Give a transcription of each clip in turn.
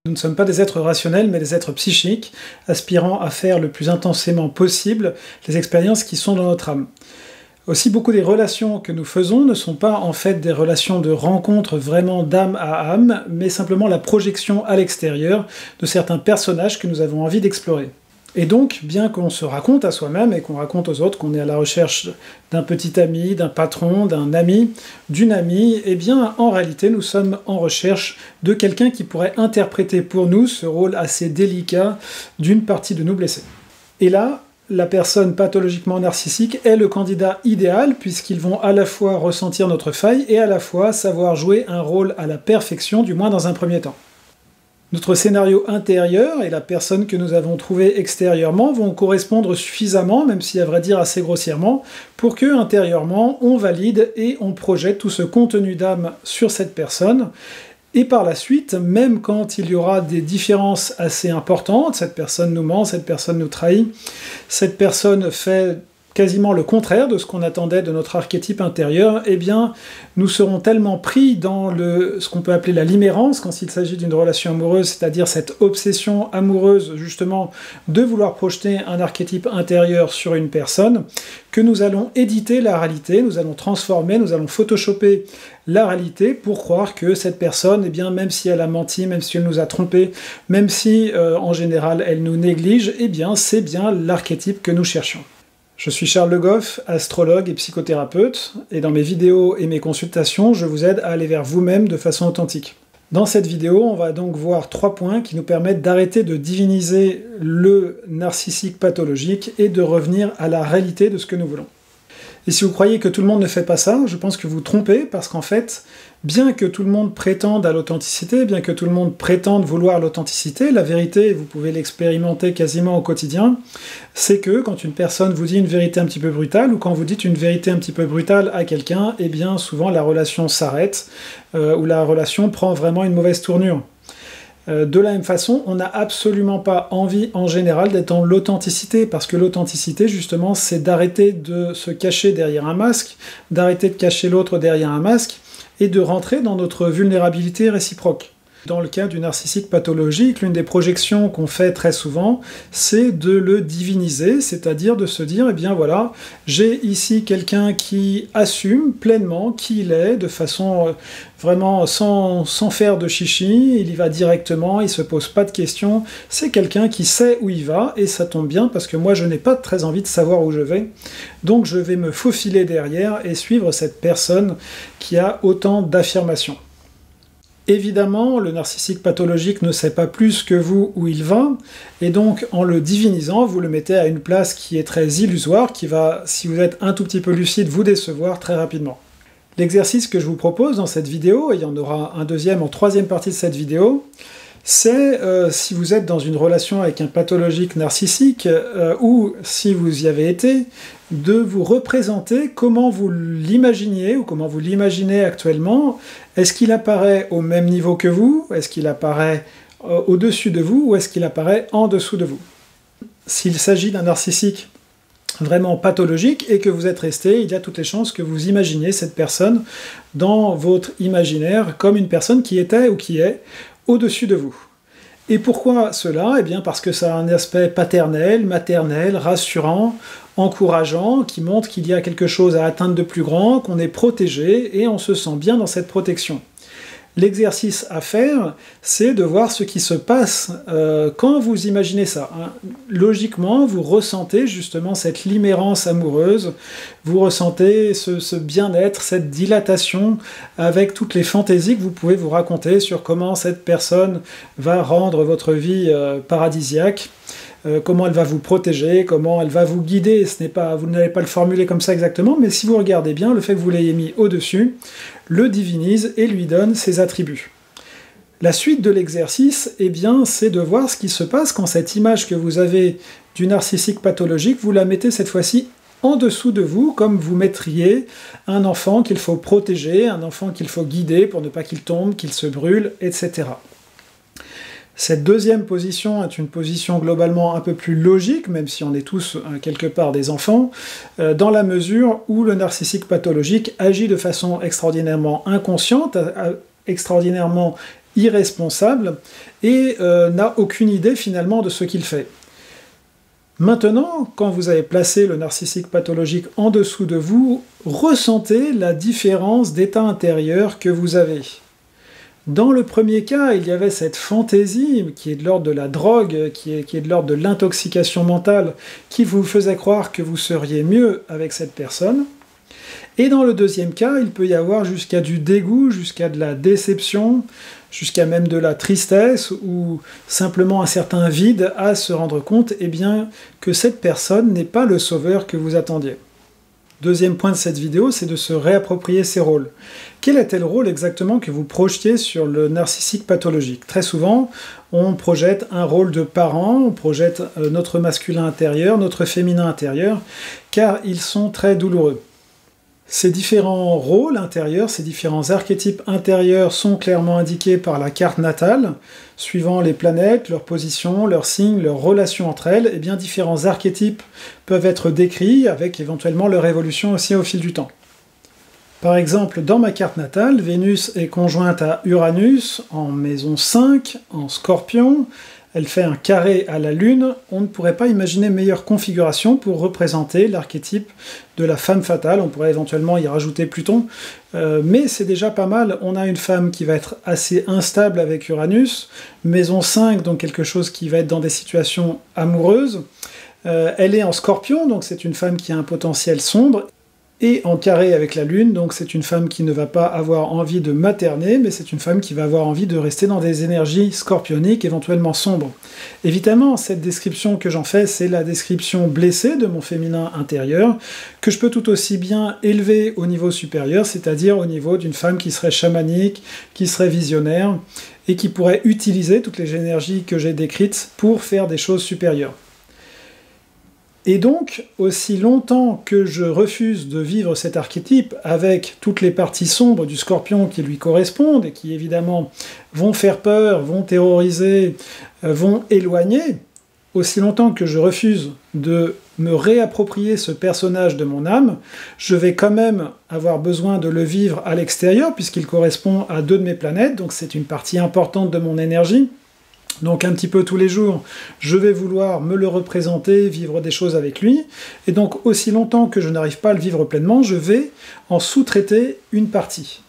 Nous ne sommes pas des êtres rationnels, mais des êtres psychiques, aspirant à faire le plus intensément possible les expériences qui sont dans notre âme. Aussi, beaucoup des relations que nous faisons ne sont pas en fait des relations de rencontre vraiment d'âme à âme, mais simplement la projection à l'extérieur de certains personnages que nous avons envie d'explorer. Et donc, bien qu'on se raconte à soi-même et qu'on raconte aux autres qu'on est à la recherche d'un petit ami, d'un patron, d'un ami, d'une amie, eh bien, en réalité, nous sommes en recherche de quelqu'un qui pourrait interpréter pour nous ce rôle assez délicat d'une partie de nous blessés. Et là, la personne pathologiquement narcissique est le candidat idéal, puisqu'ils vont à la fois ressentir notre faille et à la fois savoir jouer un rôle à la perfection, du moins dans un premier temps. Notre scénario intérieur et la personne que nous avons trouvée extérieurement vont correspondre suffisamment, même si à vrai dire assez grossièrement, pour que intérieurement on valide et on projette tout ce contenu d'âme sur cette personne. Et par la suite, même quand il y aura des différences assez importantes, cette personne nous ment, cette personne nous trahit, cette personne fait quasiment le contraire de ce qu'on attendait de notre archétype intérieur, eh bien, nous serons tellement pris dans ce qu'on peut appeler la limérance, quand il s'agit d'une relation amoureuse, c'est-à-dire cette obsession amoureuse, justement, de vouloir projeter un archétype intérieur sur une personne, que nous allons éditer la réalité, nous allons transformer, nous allons photoshopper la réalité pour croire que cette personne, eh bien, même si elle a menti, même si elle nous a trompés, même si, en général, elle nous néglige, eh bien, c'est bien l'archétype que nous cherchions. Je suis Charles Le Goff, astrologue et psychothérapeute, et dans mes vidéos et mes consultations, je vous aide à aller vers vous-même de façon authentique. Dans cette vidéo, on va donc voir 3 points qui nous permettent d'arrêter de diviniser le narcissique pathologique et de revenir à la réalité de ce que nous voulons. Et si vous croyez que tout le monde ne fait pas ça, je pense que vous vous trompez, parce qu'en fait, bien que tout le monde prétende à l'authenticité, bien que tout le monde prétende vouloir l'authenticité, la vérité, vous pouvez l'expérimenter quasiment au quotidien, c'est que quand une personne vous dit une vérité un petit peu brutale, ou quand vous dites une vérité un petit peu brutale à quelqu'un, eh bien souvent la relation s'arrête, ou la relation prend vraiment une mauvaise tournure. De la même façon, on n'a absolument pas envie en général d'être dans l'authenticité, parce que l'authenticité justement c'est d'arrêter de se cacher derrière un masque, d'arrêter de cacher l'autre derrière un masque, et de rentrer dans notre vulnérabilité réciproque. Dans le cas du narcissique pathologique, l'une des projections qu'on fait très souvent, c'est de le diviniser, c'est-à-dire de se dire, eh bien voilà, j'ai ici quelqu'un qui assume pleinement qui il est, de façon vraiment sans faire de chichi, il y va directement, il se pose pas de questions, c'est quelqu'un qui sait où il va, et ça tombe bien, parce que moi je n'ai pas très envie de savoir où je vais, donc je vais me faufiler derrière et suivre cette personne qui a autant d'affirmations. Évidemment, le narcissique pathologique ne sait pas plus que vous où il va, et donc en le divinisant, vous le mettez à une place qui est très illusoire, qui va, si vous êtes un tout petit peu lucide, vous décevoir très rapidement. L'exercice que je vous propose dans cette vidéo, et il y en aura un deuxième en troisième partie de cette vidéo, c'est, si vous êtes dans une relation avec un pathologique narcissique, ou si vous y avez été, de vous représenter comment vous l'imaginiez, ou comment vous l'imaginez actuellement. Est-ce qu'il apparaît au même niveau que vous? Est-ce qu'il apparaît au-dessus de vous? Ou est-ce qu'il apparaît en dessous de vous? S'il s'agit d'un narcissique vraiment pathologique et que vous êtes resté, il y a toutes les chances que vous imaginiez cette personne dans votre imaginaire comme une personne qui était ou qui est au-dessus de vous. Et pourquoi cela? Eh bien parce que ça a un aspect paternel, maternel, rassurant, encourageant, qui montre qu'il y a quelque chose à atteindre de plus grand, qu'on est protégé, et on se sent bien dans cette protection. L'exercice à faire, c'est de voir ce qui se passe quand vous imaginez ça. Logiquement, vous ressentez justement cette limérance amoureuse, vous ressentez ce bien-être, cette dilatation, avec toutes les fantaisies que vous pouvez vous raconter sur comment cette personne va rendre votre vie paradisiaque, comment elle va vous protéger, comment elle va vous guider. Vous n'allez pas le formuler comme ça exactement, mais si vous regardez bien, le fait que vous l'ayez mis au-dessus, le divinise et lui donne ses attributs. La suite de l'exercice, eh bien, c'est de voir ce qui se passe quand cette image que vous avez du narcissique pathologique, vous la mettez cette fois-ci en dessous de vous, comme vous mettriez un enfant qu'il faut protéger, un enfant qu'il faut guider pour ne pas qu'il tombe, qu'il se brûle, etc. Cette deuxième position est une position globalement un peu plus logique, même si on est tous quelque part des enfants, dans la mesure où le narcissique pathologique agit de façon extraordinairement inconsciente, extraordinairement irresponsable et n'a aucune idée finalement de ce qu'il fait. Maintenant, quand vous avez placé le narcissique pathologique en dessous de vous, ressentez la différence d'état intérieur que vous avez. Dans le premier cas, il y avait cette fantaisie qui est de l'ordre de la drogue, qui est de l'ordre de l'intoxication mentale, qui vous faisait croire que vous seriez mieux avec cette personne. Et dans le deuxième cas, il peut y avoir jusqu'à du dégoût, jusqu'à de la déception, jusqu'à même de la tristesse, ou simplement un certain vide à se rendre compte que cette personne n'est pas le sauveur que vous attendiez. Deuxième point de cette vidéo, c'est de se réapproprier ses rôles. Quel était le rôle exactement que vous projetiez sur le narcissique pathologique? Très souvent, on projette un rôle de parent, on projette notre masculin intérieur, notre féminin intérieur, car ils sont très douloureux. Ces différents rôles intérieurs, ces différents archétypes intérieurs sont clairement indiqués par la carte natale, suivant les planètes, leurs positions, leurs signes, leurs relations entre elles, et bien différents archétypes peuvent être décrits avec éventuellement leur évolution aussi au fil du temps. Par exemple, dans ma carte natale, Vénus est conjointe à Uranus en maison 5, en Scorpion. Elle fait un carré à la Lune. On ne pourrait pas imaginer meilleure configuration pour représenter l'archétype de la femme fatale. On pourrait éventuellement y rajouter Pluton, mais c'est déjà pas mal. On a une femme qui va être assez instable avec Uranus. Maison 5, donc quelque chose qui va être dans des situations amoureuses. Elle est en Scorpion, donc c'est une femme qui a un potentiel sombre. Et en carré avec la Lune, donc c'est une femme qui ne va pas avoir envie de materner, mais c'est une femme qui va avoir envie de rester dans des énergies scorpioniques, éventuellement sombres. Évidemment, cette description que j'en fais, c'est la description blessée de mon féminin intérieur, que je peux tout aussi bien élever au niveau supérieur, c'est-à-dire au niveau d'une femme qui serait chamanique, qui serait visionnaire, et qui pourrait utiliser toutes les énergies que j'ai décrites pour faire des choses supérieures. Et donc, aussi longtemps que je refuse de vivre cet archétype avec toutes les parties sombres du Scorpion qui lui correspondent et qui évidemment vont faire peur, vont terroriser, vont éloigner, aussi longtemps que je refuse de me réapproprier ce personnage de mon âme, je vais quand même avoir besoin de le vivre à l'extérieur puisqu'il correspond à 2 de mes planètes, donc c'est une partie importante de mon énergie. Donc un petit peu tous les jours, je vais vouloir me le représenter, vivre des choses avec lui, et donc aussi longtemps que je n'arrive pas à le vivre pleinement, je vais en sous-traiter une partie.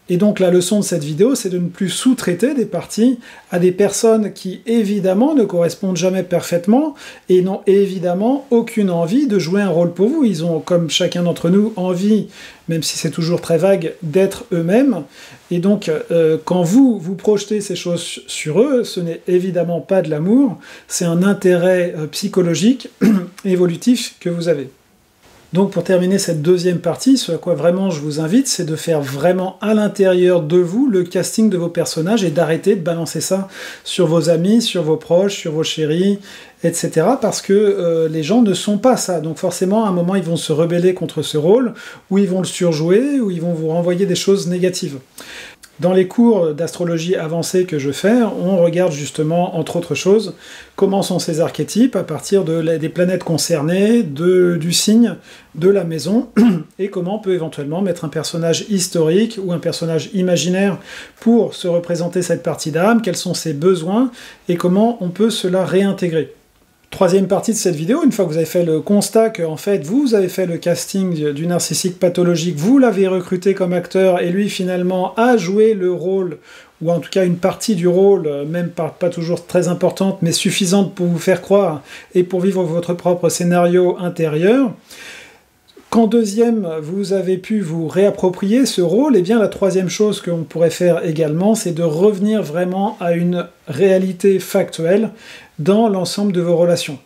Et donc la leçon de cette vidéo, c'est de ne plus sous-traiter des parties à des personnes qui évidemment ne correspondent jamais parfaitement et n'ont évidemment aucune envie de jouer un rôle pour vous. Ils ont, comme chacun d'entre nous, envie, même si c'est toujours très vague, d'être eux-mêmes. Et donc quand vous projetez ces choses sur eux, ce n'est évidemment pas de l'amour, c'est un intérêt psychologique, évolutif que vous avez. Donc pour terminer cette deuxième partie, ce à quoi vraiment je vous invite, c'est de faire vraiment à l'intérieur de vous le casting de vos personnages et d'arrêter de balancer ça sur vos amis, sur vos proches, sur vos chéris, etc. Parce que les gens ne sont pas ça. Donc forcément, à un moment, ils vont se rebeller contre ce rôle, ou ils vont le surjouer, ou ils vont vous renvoyer des choses négatives. Dans les cours d'astrologie avancée que je fais, on regarde justement, entre autres choses, comment sont ces archétypes à partir des planètes concernées, du signe, de la maison, et comment on peut éventuellement mettre un personnage historique ou un personnage imaginaire pour se représenter cette partie d'âme, quels sont ses besoins, et comment on peut cela réintégrer. Troisième partie de cette vidéo, une fois que vous avez fait le constat que en fait vous avez fait le casting du narcissique pathologique, vous l'avez recruté comme acteur et lui finalement a joué le rôle, ou en tout cas une partie du rôle, même pas toujours très importante, mais suffisante pour vous faire croire et pour vivre votre propre scénario intérieur. Qu'en deuxième, vous avez pu vous réapproprier ce rôle, et bien la troisième chose qu'on pourrait faire également, c'est de revenir vraiment à une réalité factuelle dans l'ensemble de vos relations.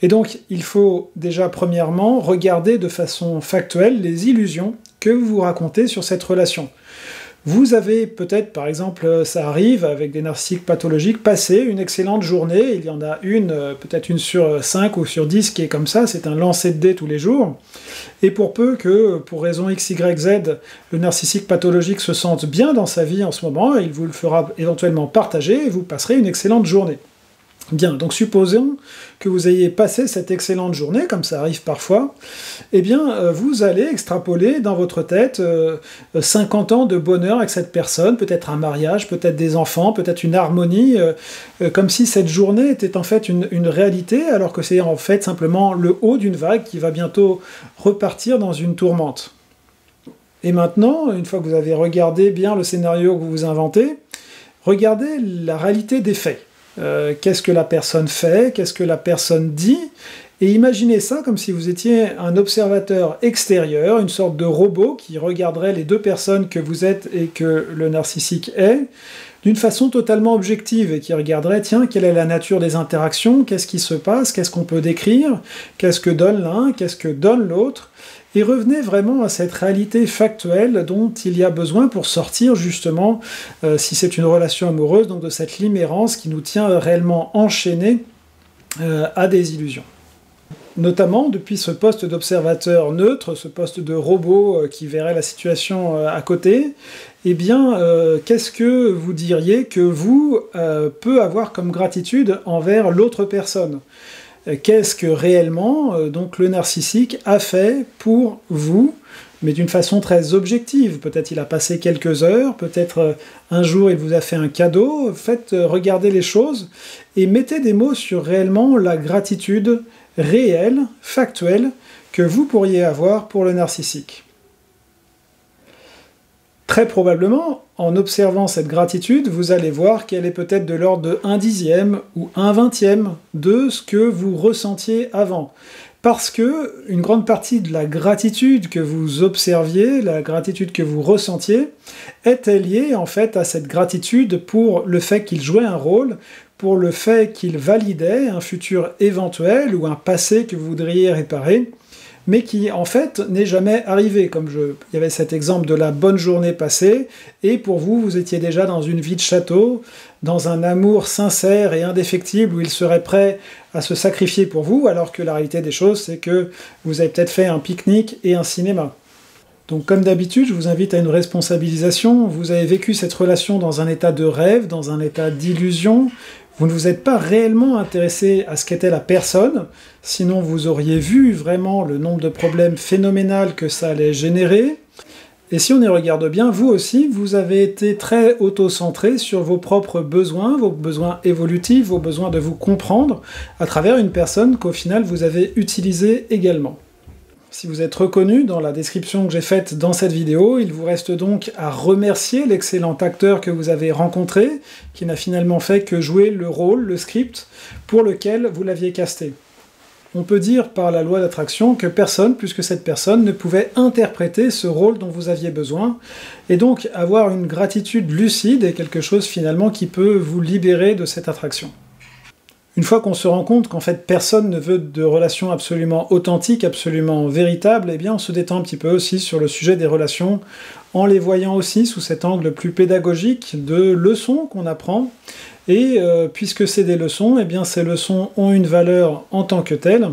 Et donc, il faut déjà, premièrement, regarder de façon factuelle les illusions que vous vous racontez sur cette relation. Vous avez peut-être, par exemple, ça arrive avec des narcissiques pathologiques, passé une excellente journée, il y en a une, peut-être une sur 5 ou sur 10 qui est comme ça, c'est un lancer de dés tous les jours, et pour peu que, pour raison X, Y, Z, le narcissique pathologique se sente bien dans sa vie en ce moment, il vous le fera éventuellement partager, et vous passerez une excellente journée. Bien, donc supposons que vous ayez passé cette excellente journée, comme ça arrive parfois, eh bien vous allez extrapoler dans votre tête 50 ans de bonheur avec cette personne, peut-être un mariage, peut-être des enfants, peut-être une harmonie, comme si cette journée était en fait une réalité, alors que c'est en fait simplement le haut d'une vague qui va bientôt repartir dans une tourmente. Et maintenant, une fois que vous avez regardé bien le scénario que vous vous inventez, regardez la réalité des faits. Qu'est-ce que la personne fait, qu'est-ce que la personne dit, et imaginez ça comme si vous étiez un observateur extérieur, une sorte de robot qui regarderait les deux personnes que vous êtes et que le narcissique est, d'une façon totalement objective, et qui regarderait, tiens, quelle est la nature des interactions, qu'est-ce qui se passe, qu'est-ce qu'on peut décrire, qu'est-ce que donne l'un, qu'est-ce que donne l'autre, et revenez vraiment à cette réalité factuelle dont il y a besoin pour sortir justement, si c'est une relation amoureuse, donc de cette limérance qui nous tient réellement enchaînés à des illusions. Notamment depuis ce poste d'observateur neutre, ce poste de robot qui verrait la situation à côté, eh bien, qu'est-ce que vous diriez que vous peut avoir comme gratitude envers l'autre personne ? Qu'est-ce que réellement donc le narcissique a fait pour vous, mais d'une façon très objective. Peut-être il a passé quelques heures, peut-être un jour il vous a fait un cadeau. Faites regarder les choses et mettez des mots sur réellement la gratitude réelle, factuelle, que vous pourriez avoir pour le narcissique. Très probablement, en observant cette gratitude, vous allez voir qu'elle est peut-être de l'ordre de 1/10 ou 1/20 de ce que vous ressentiez avant. Parce que une grande partie de la gratitude que vous observiez, la gratitude que vous ressentiez, était liée en fait à cette gratitude pour le fait qu'il jouait un rôle, pour le fait qu'il validait un futur éventuel ou un passé que vous voudriez réparer, mais qui en fait n'est jamais arrivé, il y avait cet exemple de la bonne journée passée, et pour vous, vous étiez déjà dans une vie de château, dans un amour sincère et indéfectible où il serait prêt à se sacrifier pour vous, alors que la réalité des choses, c'est que vous avez peut-être fait un pique-nique et un cinéma. Donc comme d'habitude, je vous invite à une responsabilisation. Vous avez vécu cette relation dans un état de rêve, dans un état d'illusion. Vous ne vous êtes pas réellement intéressé à ce qu'était la personne, sinon vous auriez vu vraiment le nombre de problèmes phénoménal que ça allait générer. Et si on y regarde bien, vous aussi, vous avez été très auto-centré sur vos propres besoins, vos besoins évolutifs, vos besoins de vous comprendre, à travers une personne qu'au final vous avez utilisée également. Si vous êtes reconnu dans la description que j'ai faite dans cette vidéo, il vous reste donc à remercier l'excellent acteur que vous avez rencontré, qui n'a finalement fait que jouer le rôle, le script, pour lequel vous l'aviez casté. On peut dire par la loi d'attraction que personne, plus que cette personne, ne pouvait interpréter ce rôle dont vous aviez besoin, et donc avoir une gratitude lucide est quelque chose finalement qui peut vous libérer de cette attraction. Une fois qu'on se rend compte qu'en fait personne ne veut de relations absolument authentiques, absolument véritables, eh bien on se détend un petit peu aussi sur le sujet des relations, en les voyant aussi sous cet angle plus pédagogique de leçons qu'on apprend. Et puisque c'est des leçons, eh bien ces leçons ont une valeur en tant que telles.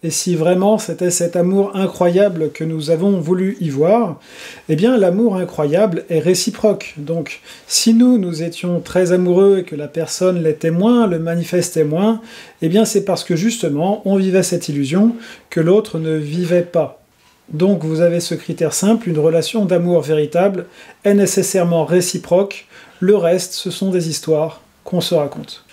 Et si vraiment c'était cet amour incroyable que nous avons voulu y voir, eh bien l'amour incroyable est réciproque. Donc si nous étions très amoureux et que la personne l'était moins, le manifestait moins, eh bien c'est parce que justement on vivait cette illusion que l'autre ne vivait pas. Donc vous avez ce critère simple, une relation d'amour véritable est nécessairement réciproque, le reste ce sont des histoires qu'on se raconte.